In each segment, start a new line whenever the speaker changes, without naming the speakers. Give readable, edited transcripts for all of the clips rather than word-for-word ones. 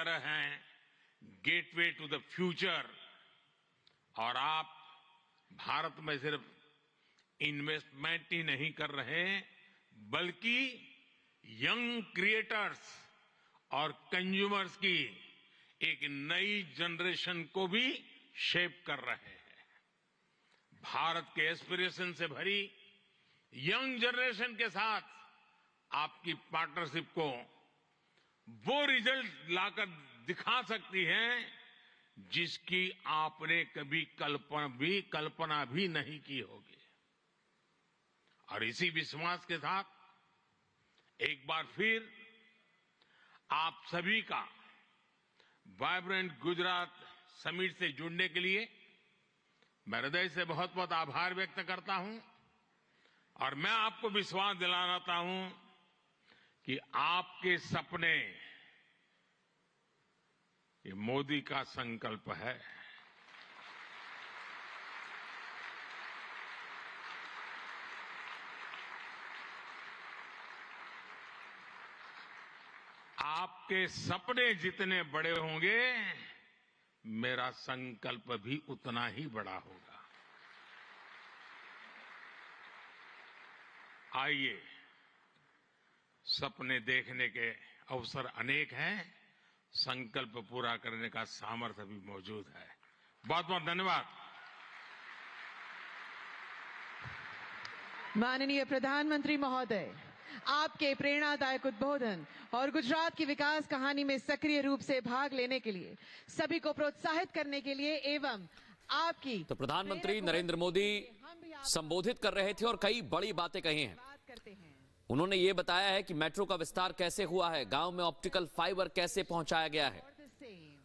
तरह हैं gateway to the future. और आप भारत में सिर्फ इन्वेस्टमेंट ही नहीं कर रहे, बल्कि यंग क्रिएटर्स और कंज्यूमर्स की एक नई जनरेशन को भी शेप कर रहे हैं। भारत के एस्पिरेशन से भरी यंग जनरेशन के साथ आपकी पार्टनरशिप को वो रिजल्ट लाकर दिखा सकती है जिसकी आपने कभी कल्पना भी नहीं की होगी। और इसी विश्वास के साथ एक बार फिर आप सभी का वाइब्रेंट गुजरात समिट से जुड़ने के लिए मैं हृदय से बहुत बहुत आभार व्यक्त करता हूं। और मैं आपको विश्वास दिलाना चाहता हूं कि आपके सपने ये मोदी का संकल्प है। आपके सपने जितने बड़े होंगे, मेरा संकल्प भी उतना ही बड़ा होगा। आइए, सपने देखने के अवसर अनेक हैं, संकल्प पूरा करने का सामर्थ्य भी मौजूद है। बहुत बहुत धन्यवाद।
माननीय प्रधानमंत्री महोदय, आपके प्रेरणादायक उद्बोधन और गुजरात की विकास कहानी में सक्रिय रूप से भाग लेने के लिए, सभी को प्रोत्साहित करने के लिए एवं आपकी
तो प्रधानमंत्री नरेंद्र मोदी संबोधित कर रहे थे और कई बड़ी बातें कही हैं। उन्होंने ये बताया है कि मेट्रो का विस्तार कैसे हुआ है, गांव में ऑप्टिकल फाइबर कैसे पहुंचाया गया है,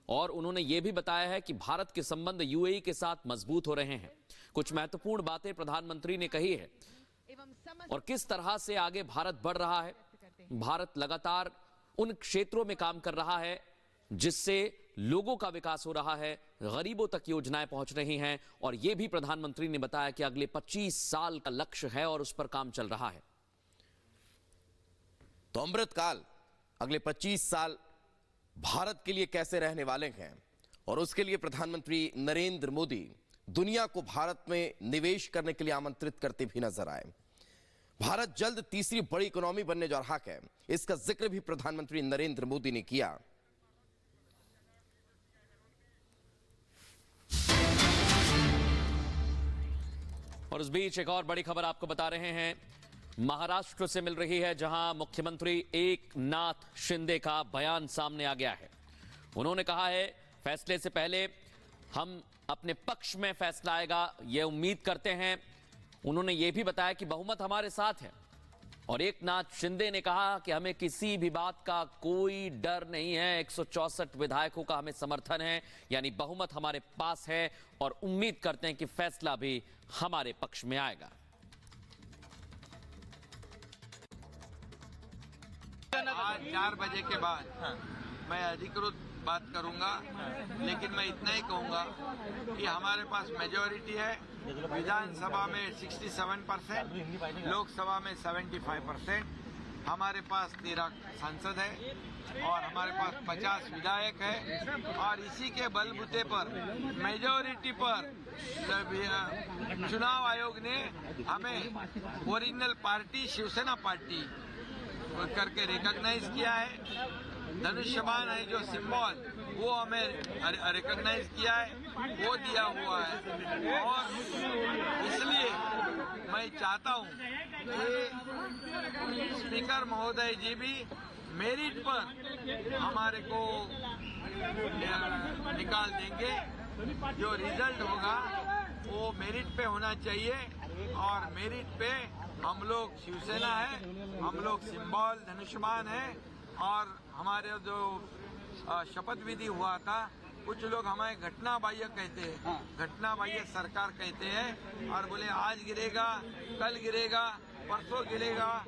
और उन्होंने ये भी बताया है कि भारत के संबंध यूएई के साथ मजबूत हो रहे हैं। कुछ महत्वपूर्ण बातें प्रधानमंत्री ने कही है और किस तरह से आगे भारत बढ़ रहा है। भारत लगातार उन क्षेत्रों में काम कर रहा है जिससे लोगों का विकास हो रहा है, गरीबों तक योजनाएं पहुंच रही हैं, और यह भी प्रधानमंत्री ने बताया कि अगले 25 साल का लक्ष्य है और उस पर काम चल रहा है।
तो अमृतकाल अगले 25 साल भारत के लिए कैसे रहने वाले हैं, और उसके लिए प्रधानमंत्री नरेंद्र मोदी दुनिया को भारत में निवेश करने के लिए आमंत्रित करते भी नजर आए। भारत जल्द तीसरी बड़ी इकोनॉमी बनने जा रहा है, इसका जिक्र भी प्रधानमंत्री नरेंद्र मोदी ने किया।
और इस बीच एक और बड़ी खबर आपको बता रहे हैं, महाराष्ट्र से मिल रही है, जहां मुख्यमंत्री एकनाथ शिंदे का बयान सामने आ गया है। उन्होंने कहा है, फैसले से पहले हम अपने पक्ष में फैसला आएगा, यह उम्मीद करते हैं। उन्होंने यह भी बताया कि बहुमत हमारे साथ है, और एकनाथ शिंदे ने कहा कि हमें किसी भी बात का कोई डर नहीं है। 164 विधायकों का हमें समर्थन है, यानी बहुमत हमारे पास है, और उम्मीद करते हैं कि फैसला भी हमारे पक्ष में आएगा।
आज 4 बजे के बाद मैं अधिकृत बात करूंगा, लेकिन मैं इतना ही कहूंगा कि हमारे पास मेजॉरिटी है। विधानसभा में 67%, लोकसभा में 75%, हमारे पास 13 सांसद है और हमारे पास 50 विधायक है, और इसी के बलबूते पर मेजॉरिटी पर चुनाव आयोग ने हमें ओरिजिनल पार्टी शिवसेना पार्टी करके रिकॉग्नाइज किया है। धनुष्यबाण है जो सिंबल, वो हमें रिकॉग्नाइज किया है, वो दिया हुआ है। और इसलिए मैं चाहता हूं कि स्पीकर महोदय जी भी मेरिट पर हमारे को निकाल देंगे। जो रिजल्ट होगा वो मेरिट पे होना चाहिए, और मेरिट पे हम लोग शिवसेना है, हम लोग सिंबल धनुष्यबाण है। और हमारे जो शपथ विधि हुआ था, कुछ लोग हमें घटना बाह्य कहते हैं, घटना बाह्य सरकार कहते हैं, और बोले आज गिरेगा, कल गिरेगा, परसों गिरेगा,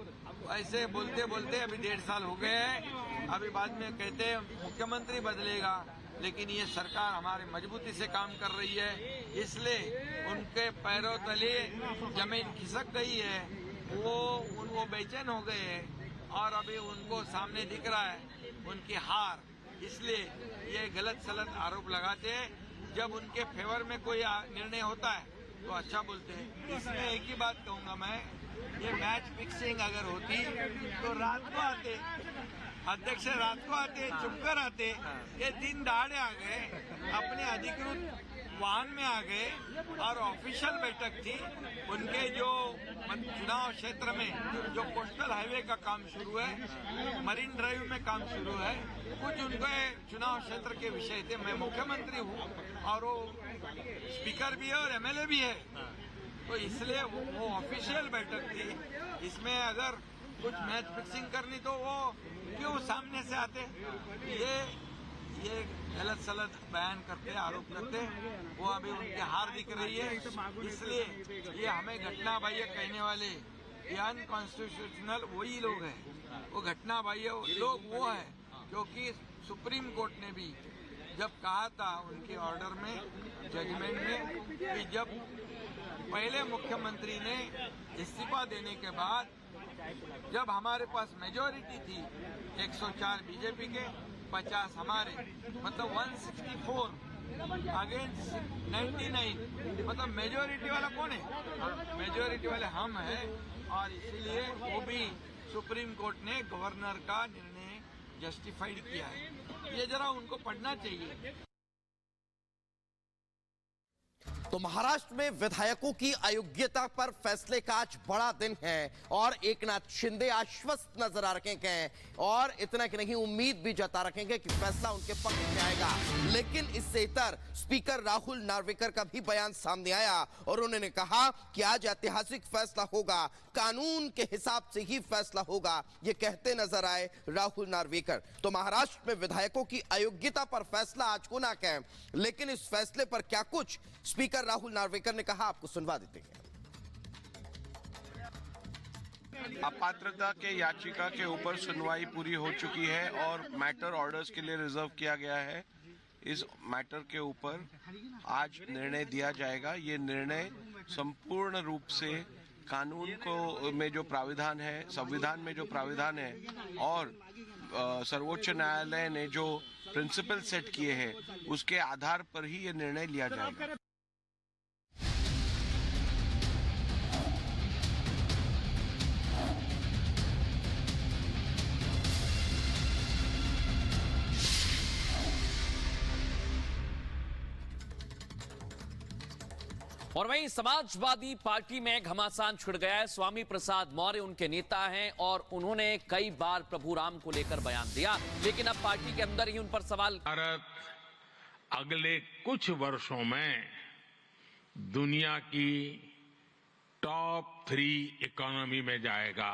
ऐसे बोलते बोलते अभी 1.5 साल हो गए हैं। अभी बाद में कहते हैं मुख्यमंत्री बदलेगा, लेकिन ये सरकार हमारे मजबूती से काम कर रही है, इसलिए उनके पैरों तले जमीन खिसक गई है, वो बेचैन हो गए हैं, और अभी उनको सामने दिख रहा है उनकी हार। इसलिए ये गलत सलत आरोप लगाते हैं। जब उनके फेवर में कोई निर्णय होता है तो अच्छा बोलते हैं। इसमें एक ही बात कहूंगा मैं, ये मैच फिक्सिंग अगर होती तो रात को आते, अध्यक्ष रात को आते, चुप कर आते। ये दिन दहाड़े आ गए, अपने अधिकृत वाहन में आ गए और ऑफिशियल बैठक थी। उनके जो चुनाव क्षेत्र में जो कोस्टल हाईवे का काम शुरू है, मरीन ड्राइव में काम शुरू है, कुछ उनके चुनाव क्षेत्र के विषय थे। मैं मुख्यमंत्री हूँ और वो स्पीकर भी है और एमएलए भी है, तो इसलिए वो ऑफिशियल बैठक थी। इसमें अगर कुछ मैच फिक्सिंग करनी तो वो क्यों सामने से आते। ये गलत सलत बयान करते, आरोप करते, वो अभी उनकी हार दिख रही है। इसलिए ये हमें घटना बाह्य कहने वाले ये अनकॉन्स्टिट्यूशनल वही लोग हैं। वो घटना बाह्य लोग वो है क्योंकि सुप्रीम कोर्ट ने भी जब कहा था उनके ऑर्डर में, जजमेंट में, कि जब पहले मुख्यमंत्री ने इस्तीफा देने के बाद जब हमारे पास मेजोरिटी थी 104 बीजेपी के, 50 हमारे, मतलब 164 अगेंस्ट 99, मतलब मेजोरिटी वाला कौन है? मेजोरिटी वाले हम हैं। और इसीलिए वो भी सुप्रीम कोर्ट ने गवर्नर का निर्णय जस्टिफाइड किया है। ये जरा उनको पढ़ना चाहिए।
तो महाराष्ट्र में विधायकों की अयोग्यता पर फैसले का आज बड़ा दिन है और एकनाथ शिंदे आश्वस्त नजर आ रहे हैं और इतना कि नहीं, उम्मीद भी जता रखेंगे कि फैसला उनके पक्ष में आएगा। लेकिन इससे इतर स्पीकर राहुल नार्वेकर का भी बयान सामने आया और उन्होंने कहा कि आज ऐतिहासिक फैसला होगा, कानून के हिसाब से ही फैसला होगा, ये कहते नजर आए राहुल नार्वेकर। तो महाराष्ट्र में विधायकों की अयोग्यता पर फैसला आज को ना कहें, लेकिन इस फैसले पर क्या कुछ स्पीकर राहुल नार्वेकर ने कहा, आपको सुनवा देते हैं।
अपात्रता के याचिका के ऊपर सुनवाई पूरी हो चुकी है और मैटर ऑर्डर्स के लिए रिजर्व किया गया है। इस मैटर के ऊपर आज निर्णय दिया जाएगा। ये निर्णय संपूर्ण रूप से कानून को में जो प्राविधान है, संविधान में जो प्राविधान है और सर्वोच्च न्यायालय ने जो प्रिंसिपल सेट किए हैं उसके आधार पर ही ये निर्णय लिया जाएगा।
और वहीं समाजवादी पार्टी में घमासान छिड़ गया है। स्वामी प्रसाद मौर्य उनके नेता हैं और उन्होंने कई बार प्रभु राम को लेकर बयान दिया, लेकिन अब पार्टी के अंदर ही उन पर सवाल।
भारत अगले कुछ वर्षों में दुनिया की टॉप 3 इकोनॉमी में जाएगा।